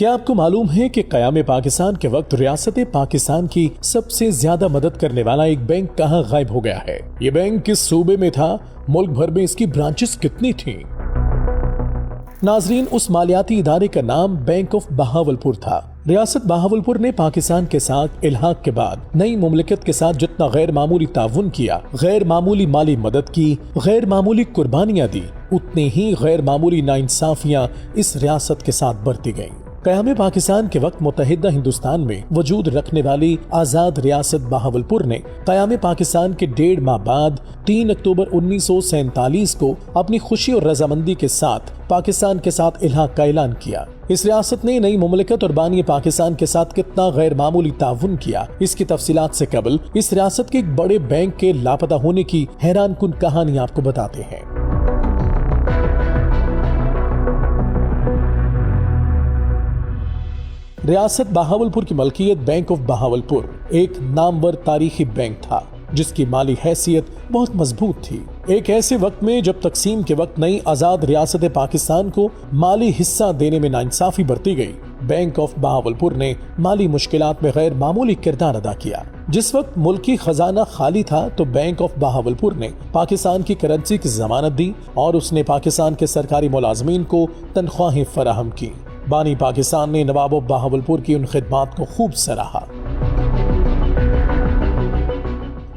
کیا آپ کو معلوم ہے کہ قیام پاکستان کے وقت ریاست پاکستان کی سب سے زیادہ مدد کرنے والا ایک بینک کہاں غائب ہو گیا ہے؟ یہ بینک کس صوبے میں تھا؟ ملک بھر میں اس کی برانچز کتنی تھیں؟ ناظرین، اس مالیاتی ادارے کا نام بینک آف بہاولپور تھا۔ ریاست بہاولپور نے پاکستان کے ساتھ الحاق کے بعد نئی مملکت کے ساتھ جتنا غیر معمولی تعاون کیا، غیر معمولی مالی مدد کی، غیر معمولی قربانیاں دی، اتنی ہی غیر معمولی ناانصافیاں اس ریاست کے ساتھ برتی گئیں۔ قیام پاکستان کے وقت متحدہ ہندوستان میں وجود رکھنے والی آزاد ریاست بہاولپور نے قیام پاکستان کے 1.5 ماہ بعد 3 اکتوبر 1947 کو اپنی خوشی اور رضامندی کے ساتھ پاکستان کے ساتھ الحاق کا اعلان کیا۔ اس ریاست نے نئی مملکت اور بانی پاکستان کے ساتھ کتنا غیر معمولی تعاون کیا، اس کی تفصیلات سے قبل اس ریاست کے ایک بڑے بینک کے لاپتہ ہونے کی حیران کن کہانی آپ کو بتاتے ہیں۔ ریاست بہاولپور کی ملکیت بینک آف بہاولپور ایک نامور تاریخی بینک تھا جس کی مالی حیثیت بہت مضبوط تھی۔ ایک ایسے وقت میں جب تقسیم کے وقت نئی آزاد ریاست پاکستان کو مالی حصہ دینے میں ناانصافی برتی گئی، بینک آف بہاولپور نے مالی مشکلات میں غیر معمولی کردار ادا کیا۔ جس وقت ملکی خزانہ خالی تھا تو بینک آف بہاولپور نے پاکستان کی کرنسی کی ضمانت دی اور اس نے پاکستان کے سرکاری ملازمین کو تنخواہیں فراہم کی۔ بانی پاکستان نے نواب آف بہاولپور کی ان خدمات کو خوب سراہا۔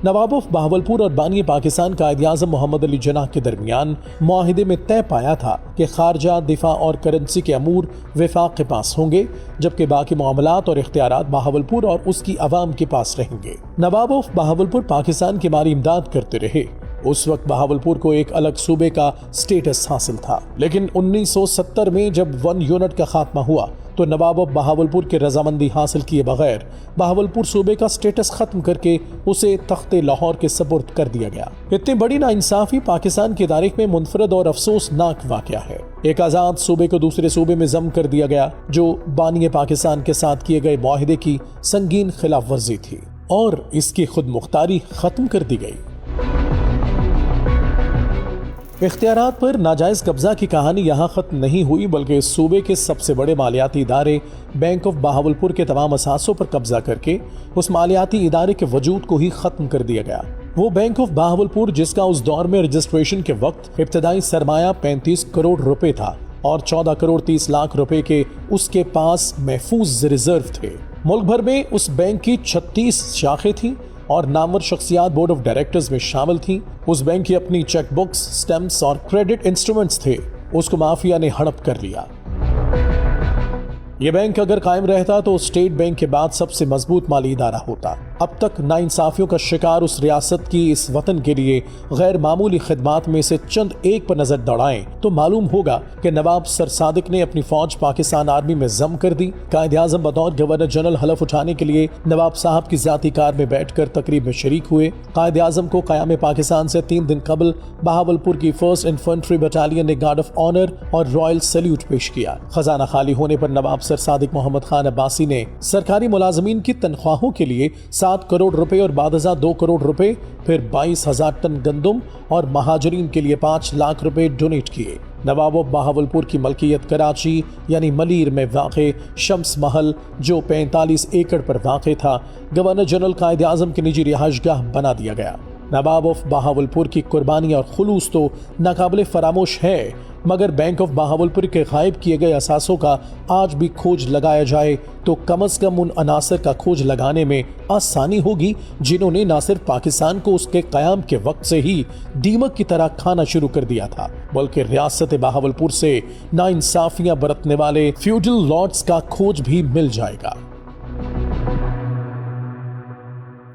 نواب آف بہاولپور اور بانی پاکستان قائد اعظم محمد علی جناح کے درمیان معاہدے میں طے پایا تھا کہ خارجہ، دفاع اور کرنسی کے امور وفاق کے پاس ہوں گے، جبکہ باقی معاملات اور اختیارات بہاولپور اور اس کی عوام کے پاس رہیں گے۔ نواب آف بہاولپور پاکستان کی مالی امداد کرتے رہے۔ اس وقت بہاولپور کو ایک الگ صوبے کا سٹیٹس حاصل تھا، لیکن 1970 میں جب 1 یونٹ کا خاتمہ ہوا تو نواب آف بہاولپور کے رضامندی حاصل کیے بغیر بہاولپور صوبے کا سٹیٹس ختم کر کے اسے تخت لاہور کے سپرد کر دیا گیا۔ اتنی بڑی ناانصافی پاکستان کی تاریخ میں منفرد اور افسوسناک واقعہ ہے۔ ایک آزاد صوبے کو دوسرے صوبے میں ضم کر دیا گیا جو بانی پاکستان کے ساتھ کیے گئے معاہدے کی سنگین خلاف ورزی تھی، اور اس کی خود مختاری ختم کر دی گئی۔ اختیارات پر ناجائز قبضہ کی کہانی یہاں ختم نہیں ہوئی، بلکہ اس صوبے کے سب سے بڑے مالیاتی ادارے بینک آف بہاولپور کے تمام اثاثوں پر قبضہ کر کے اس مالیاتی ادارے کے وجود کو ہی ختم کر دیا گیا۔ وہ بینک آف بہاولپور جس کا اس دور میں رجسٹریشن کے وقت ابتدائی سرمایہ 35 کروڑ روپے تھا اور 14 کروڑ 30 لاکھ روپے کے اس کے پاس محفوظ ریزرو تھے۔ ملک بھر میں اس بینک کی 36 شاخیں تھیں اور نامور شخصیات بورڈ آف ڈائریکٹرز میں شامل تھیں۔ اس بینک کی اپنی چیک بکس، سٹیمپس اور کریڈٹ انسٹرومنٹس تھے، اس کو مافیا نے ہڑپ کر لیا۔ یہ بینک اگر قائم رہتا تو اسٹیٹ بینک کے بعد سب سے مضبوط مالی ادارہ ہوتا۔ اب تک ناانصافیوں کا شکار اس ریاست کی اس وطن کے لیے غیر معمولی خدمات میں سے چند ایک پر نظر دوڑائیں تو معلوم ہوگا کہ نواب سر صادق نے اپنی فوج پاکستان آرمی میں ضم کر دی۔ قائد اعظم بطور گورنر جنرل حلف اٹھانے کے لیے نواب صاحب کی ذاتی کار میں بیٹھ کر تقریب میں شریک ہوئے۔ قائد اعظم کو قیام پاکستان سے 3 دن قبل بہاولپور کی 1st انفنٹری بٹالین نے گارڈ آف آنر اور رائل سیلیوٹ پیش کیا۔ خزانہ خالی ہونے پر نواب سر صادق محمد خان عباسی نے سرکاری ملازمین کی تنخواہوں کے لیے 7 کروڑ روپے اور بعد ازاں 2 کروڑ روپے، پھر 22,000 ٹن گندم اور مہاجرین کے لیے 5 لاکھ روپے ڈونیٹ کیے۔ نواب آف بہاولپور کی ملکیت کراچی یعنی ملیر میں واقع شمس محل جو 45 ایکڑ پر واقع تھا، گورنر جنرل قائد اعظم کی نجی رہائش گاہ بنا دیا گیا۔ نواب آف بہاولپور کی قربانی اور خلوص تو ناقابل فراموش ہے، مگر بینک آف بہاولپور کے غائب کیے گئے اثاثوں کا آج بھی کھوج لگایا جائے تو کم از کم ان عناصر کا کھوج لگانے میں آسانی ہوگی جنہوں نے نہ صرف پاکستان کو اس کے قیام کے وقت سے ہی دیمک کی طرح کھانا شروع کر دیا تھا، بلکہ ریاست بہاولپور سے ناانصافیاں برتنے والے فیوڈل لارڈز کا کھوج بھی مل جائے گا۔